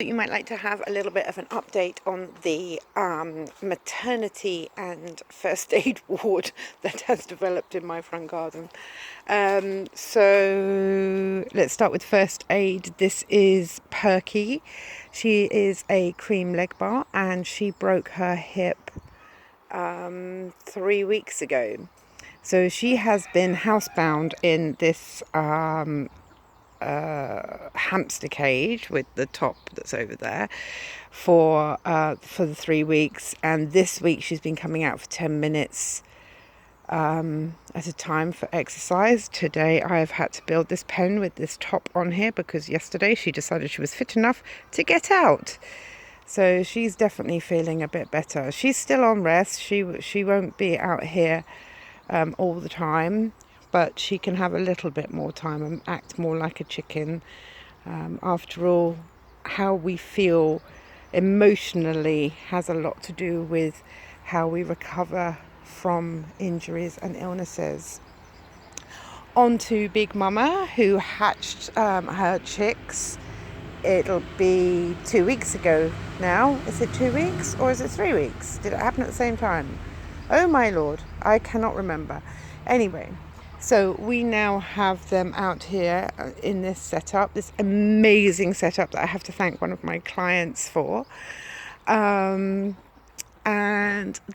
You might like to have a little bit of an update on the maternity and first aid ward that has developed in my front garden. So let's start with first aid. This is Perky. She is a cream leg bar and she broke her hip 3 weeks ago. So she has been housebound in this hamster cage with the top that's over there for the 3 weeks, and this week she's been coming out for 10 minutes at a time for exercise. Today I've had to build this pen with this top on here because yesterday she decided she was fit enough to get out. So she's definitely feeling a bit better. She's still on rest. She won't be out here all the time, but she can have a little bit more time and act more like a chicken. After all, how we feel emotionally has a lot to do with how we recover from injuries and illnesses. On to Big Mama, who hatched her chicks. It'll be 2 weeks ago now. Is it 2 weeks or is it 3 weeks? Did it happen at the same time? Oh my lord, I cannot remember. Anyway, so we now have them out here in this setup, this amazing setup that I have to thank one of my clients for. And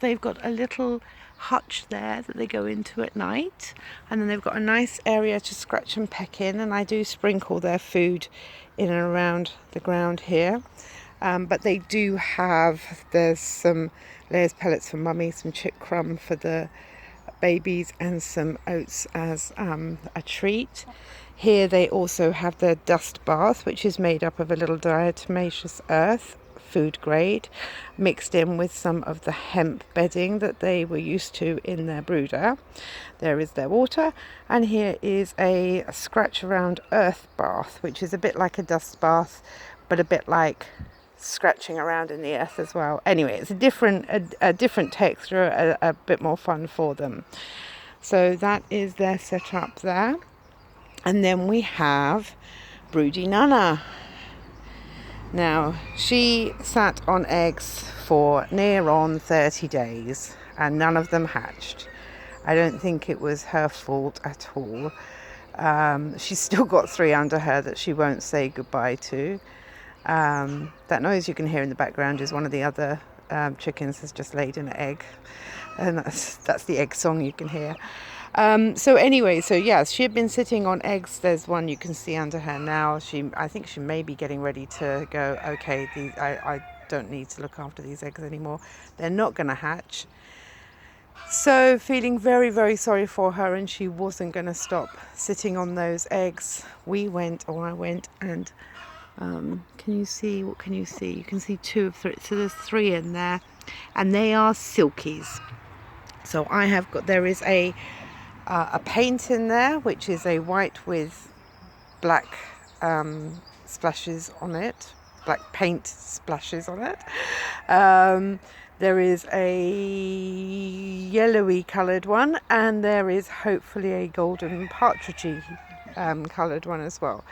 they've got a little hutch there that they go into at night, and then they've got a nice area to scratch and peck in, and I do sprinkle their food in and around the ground here. But they do have, there's some layers pellets for mummy, some chick crumb for the babies, and some oats as a treat. Here they also have their dust bath, which is made up of a little diatomaceous earth, food grade, mixed in with some of the hemp bedding that they were used to in their brooder. There is their water, and here is a scratch around earth bath, which is a bit like a dust bath but a bit like scratching around in the earth as well. Anyway, it's a different texture, a bit more fun for them. So that is their setup there. And then we have Broody Nanna. Now, she sat on eggs for near on 30 days and none of them hatched. I don't think it was her fault at all. She's still got 3 under her that she won't say goodbye to. That noise you can hear in the background is one of the other chickens has just laid an egg, and that's the egg song you can hear. So anyway, so yes, she had been sitting on eggs. There's one you can see under her now. I think she may be getting ready to go, okay, I don't need to look after these eggs anymore. They're not going to hatch. So feeling very, very sorry for her, and she wasn't going to stop sitting on those eggs. I went and can you see, what can you see? You can see 2 of 3, so there's 3 in there, and they are silkies. So there is a paint in there, which is a white with black splashes on it, black paint splashes on it. There is a yellowy coloured one, and there is hopefully a golden partridgey coloured one as well.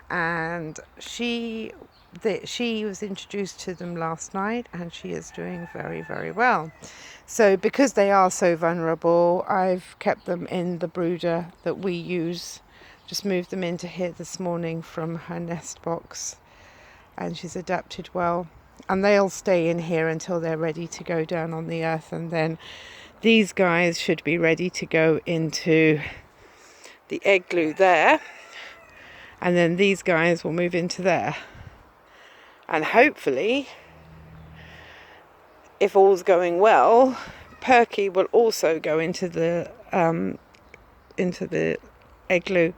And she was introduced to them last night, and she is doing very, very well. So because they are so vulnerable, I've kept them in the brooder that we use. Just moved them into here this morning from her nest box, and she's adapted well. And they'll stay in here until they're ready to go down on the earth, and then these guys should be ready to go into the egg glue there, and then these guys will move into there. And hopefully, if all's going well, Perky will also go into the igloo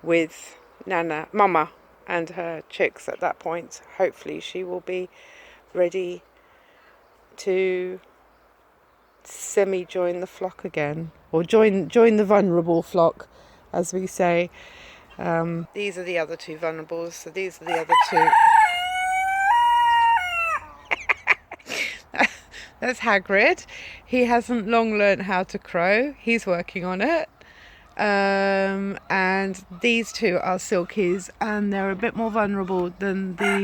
with Mama and her chicks at that point. Hopefully she will be ready to semi-join the flock again, or join the vulnerable flock, as we say. These are the other 2 vulnerables, so these are the other 2. That's Hagrid. He hasn't long learnt how to crow. He's working on it. And these 2 are silkies, and they're a bit more vulnerable than the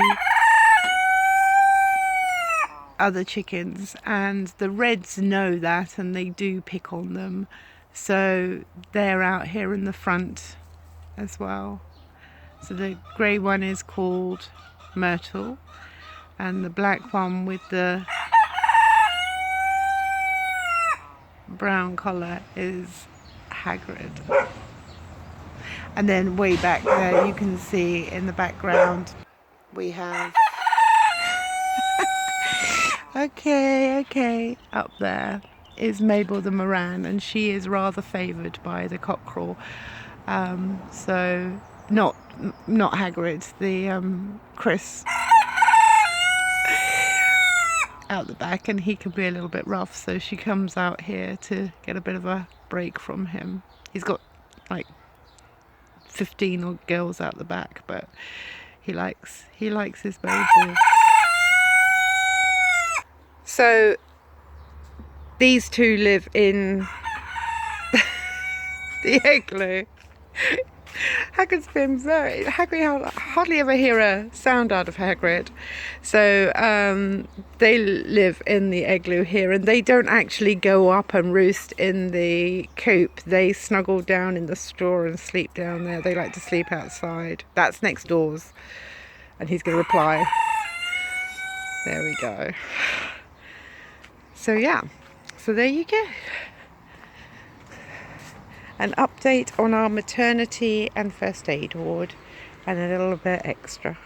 other chickens, and the reds know that and they do pick on them, so they're out here in the front as well. So the grey one is called Myrtle, and the black one with the brown collar is Hagrid. And then way back there you can see in the background we have okay, up there is Mabel the Moran, and she is rather favoured by the cockerel. So not Hagrid, the Chris out the back, and he can be a little bit rough, so she comes out here to get a bit of a break from him. He's got like 15 odd girls out the back, but he likes his Mabel. So these two live in the igloo. Hagrid's been Hagrid hardly ever hear a sound out of Hagrid. So they live in the igloo here, and they don't actually go up and roost in the coop. They snuggle down in the straw and sleep down there. They like to sleep outside. That's next doors, and he's going to reply. There we go. So yeah, so there you go. An update on our maternity and first aid ward, and a little bit extra.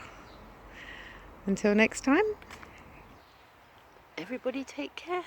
Until next time, everybody take care.